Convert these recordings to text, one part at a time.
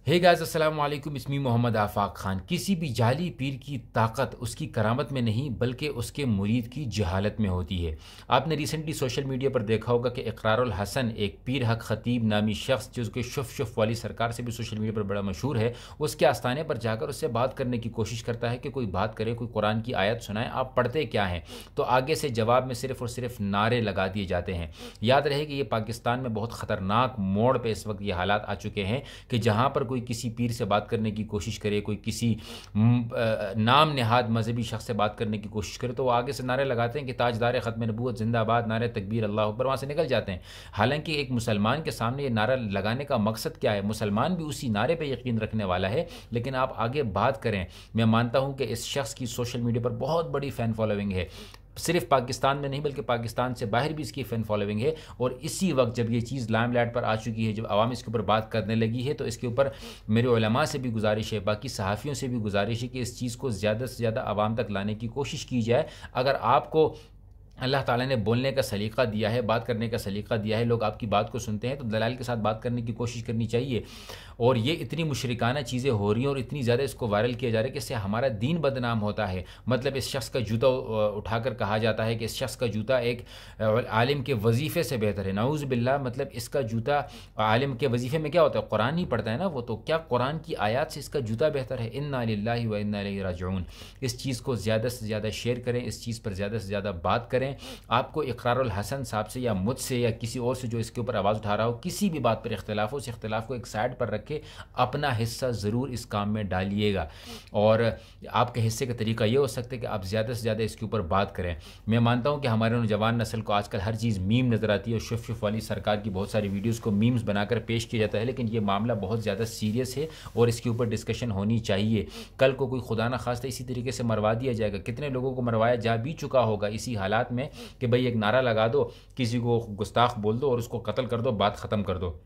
Hey guys, अस्सलाम वालेकुम। इसमी मोहम्मद आफाक खान। किसी भी जाली पीर की ताकत उसकी करामत में नहीं बल्कि उसके मुरीद की जहालत में होती है। आपने रिसेंटली सोशल मीडिया पर देखा होगा कि इकरारुल हसन, एक पीर हक खतीब नामी शख्स जो कि शुफ वाली सरकार से भी सोशल मीडिया पर बड़ा मशहूर है, उसके आस्थाने पर जाकर उससे बात करने की कोशिश करता है कि कोई बात करे, कोई कुरान की आयत सुनाए, आप पढ़ते क्या हैं। तो आगे से जवाब में सिर्फ और सिर्फ नारे लगा दिए जाते हैं। याद रहे कि ये पाकिस्तान में बहुत ख़तरनाक मोड़ पर इस वक्त ये हालात आ चुके हैं कि जहाँ पर कोई किसी पीर से बात करने की कोशिश करे, कोई किसी नाम नेहाद मजहबी शख्स से बात करने की कोशिश करे, तो वो आगे से नारे लगाते हैं कि ताजदार ख़त्म नबूवत जिंदाबाद, नारे तकबीर, अल्लाह अकबर, वहाँ से निकल जाते हैं। हालांकि एक मुसलमान के सामने ये नारा लगाने का मकसद क्या है? मुसलमान भी उसी नारे पर यकीन रखने वाला है, लेकिन आप आगे बात करें। मैं मानता हूँ कि इस शख्स की सोशल मीडिया पर बहुत बड़ी फ़ैन फॉलोइंग है, सिर्फ पाकिस्तान में नहीं बल्कि पाकिस्तान से बाहर भी इसकी फ़ैन फॉलोइंग है। और इसी वक्त जब ये चीज़ लाइमलाइट पर आ चुकी है, जब आवाम इसके ऊपर बात करने लगी है, तो इसके ऊपर मेरे उलमा से भी गुजारिश है, बाकी सहाफ़ियों से भी गुजारिश है कि इस चीज़ को ज़्यादा से ज़्यादा आवाम तक लाने की कोशिश की जाए। अगर आपको अल्लाह ताला ने बोलने का सलीक़ा दिया है, बात करने का सलीक़ा दिया है, लोग आपकी बात को सुनते हैं, तो दलाइल के साथ बात करने की कोशिश करनी चाहिए। और ये इतनी मुशरिकाना चीज़ें हो रही हैं और इतनी ज़्यादा इसको वायरल किया जा रहा है कि इससे हमारा दीन बदनाम होता है। मतलब इस शख्स का जूता उठाकर कहा जाता है कि इस शख्स का जूता एक आलिम के वजीफ़े से बेहतर है। नाऊज़ बिल्लाह, मतलब इसका जूता आलिम के वजीफ़े में क्या होता है? कुरान ही पढ़ता है ना वो, तो क्या कुरान की आयत से इसका जूता बेहतर है? इन्ना लिल्लाहि व इन्ना इलैहि राजिऊन। इस चीज़ को ज़्यादा से ज़्यादा शेयर करें, इस चीज़ पर ज़्यादा से ज़्यादा बात करें। आपको इकरारुल हसन साहब से या मुझसे या किसी और से जो इसके ऊपर आवाज़ उठा रहा हो, किसी भी बात पर इख्तिलाफ हो, उस इख्तिलाफ को एक साइड पर रख के अपना हिस्सा ज़रूर इस काम में डालिएगा। और आपके हिस्से का तरीका ये हो सकता है कि आप ज़्यादा से ज़्यादा इसके ऊपर बात करें। मैं मानता हूँ कि हमारे नौजवान नस्ल को आजकल हर चीज़ मीम नज़र आती है, और शुफ वाली सरकार की बहुत सारी वीडियोज़ को मीम्स बनाकर पेश किया जाता है, लेकिन ये मामला बहुत ज़्यादा सीरियस है और इसके ऊपर डिस्कशन होनी चाहिए। कल को कोई खुदा न खास्ता इसी तरीके से मरवा दिया जाएगा। कितने लोगों को मरवाया जा भी चुका होगा इसी हालात में कि भाई एक नारा लगा दो, किसी को गुस्ताख बोल दो और उसको कत्ल कर दो, बात ख़त्म कर दो।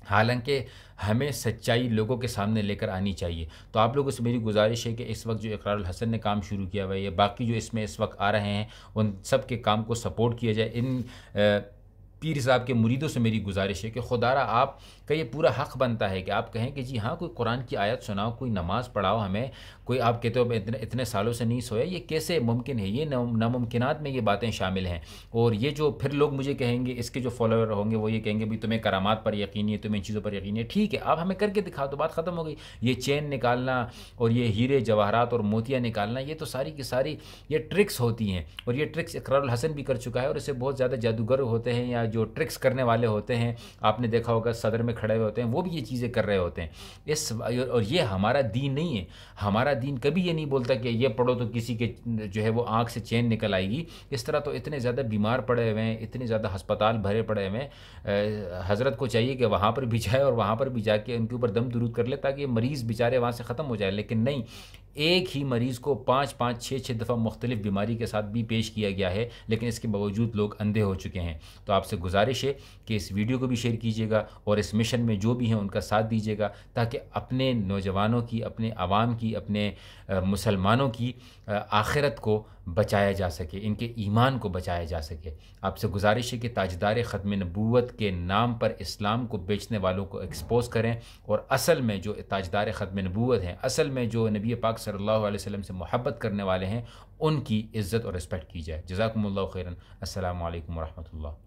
हालांकि हमें सच्चाई लोगों के सामने लेकर आनी चाहिए। तो आप लोगों से मेरी गुजारिश है कि इस वक्त जो इकरारुल हसन ने काम शुरू किया हुआ है, या बाकी जो इसमें इस वक्त आ रहे हैं, उन सब के काम को सपोर्ट किया जाए। इन पीर साहब के मुरीदों से मेरी गुजारिश है कि खुदारा आपका ये पूरा हक़ बनता है कि आप कहें कि जी हाँ, कोई कुरान की आयत सुनाओ, कोई नमाज़ पढ़ाओ हमें। कोई आप कहते हो इतने सालों से नहीं सोया, ये कैसे मुमकिन है? ये नामुमकिनात में ये बातें शामिल हैं। और ये जो फिर लोग मुझे कहेंगे, इसके जो फॉलोअर होंगे वो ये कहेंगे भाई तुम्हें करामात पर यकीन है, तुम्हें इन चीज़ों पर यकीन है। ठीक है, आप हमें करके दिखाओ तो बात ख़त्म हो गई। ये चेन निकालना और ये हीरे जवाहरात और मोतियाँ निकालना, ये तो सारी की सारी ये ट्रिक्स होती हैं। और ये ट्रिक्स इकरारुल हसन भी कर चुका है, और इससे बहुत ज़्यादा जादूगर होते हैं या जो ट्रिक्स करने वाले होते हैं, आपने देखा होगा सदर में खड़े हुए होते हैं, वो भी ये चीज़ें कर रहे होते हैं। और ये हमारा दीन नहीं है। हमारा दीन कभी ये नहीं बोलता कि ये पढ़ो तो किसी के जो है वो आँख से चैन निकल आएगी। इस तरह तो इतने ज़्यादा बीमार पड़े हुए हैं, इतने ज़्यादा अस्पताल भरे पड़े हुए हैं। हज़रत को चाहिए कि वहाँ पर भी जाए और वहाँ पर भी जाके उनके ऊपर दम दुरूद कर ले, ताकि ये मरीज़ बेचारे वहाँ से ख़त्म हो जाए। लेकिन नहीं, एक ही मरीज़ को 5-5, 6-6 दफ़ा मुख्तलिफ़ बीमारी के साथ भी पेश किया गया है, लेकिन इसके बावजूद लोग अंधे हो चुके हैं। तो आपसे गुजारिश है कि इस वीडियो को भी शेयर कीजिएगा और इस मिशन में जो भी हैं उनका साथ दीजिएगा, ताकि अपने नौजवानों की, अपने आवाम की, अपने मुसलमानों की आखिरत को बचाया जा सके, इनके ईमान को बचाया जा सके। आपसे गुजारिश है कि ताजदार ख़त्म नबूवत के नाम पर इस्लाम को बेचने वालों को एक्सपोज़ करें, और असल में जो ताजदार ख़त्म नबूवत हैं, असल में जो नबी पाक सल्लल्लाहु अलैहि वसल्लम से मोहब्बत करने वाले हैं, उनकी इज़्ज़त और रिस्पेक्ट की जाए। जज़ाकुमुल्लाहु खैरन। अस्सलामु अलैकुम व रहमतुल्लाह।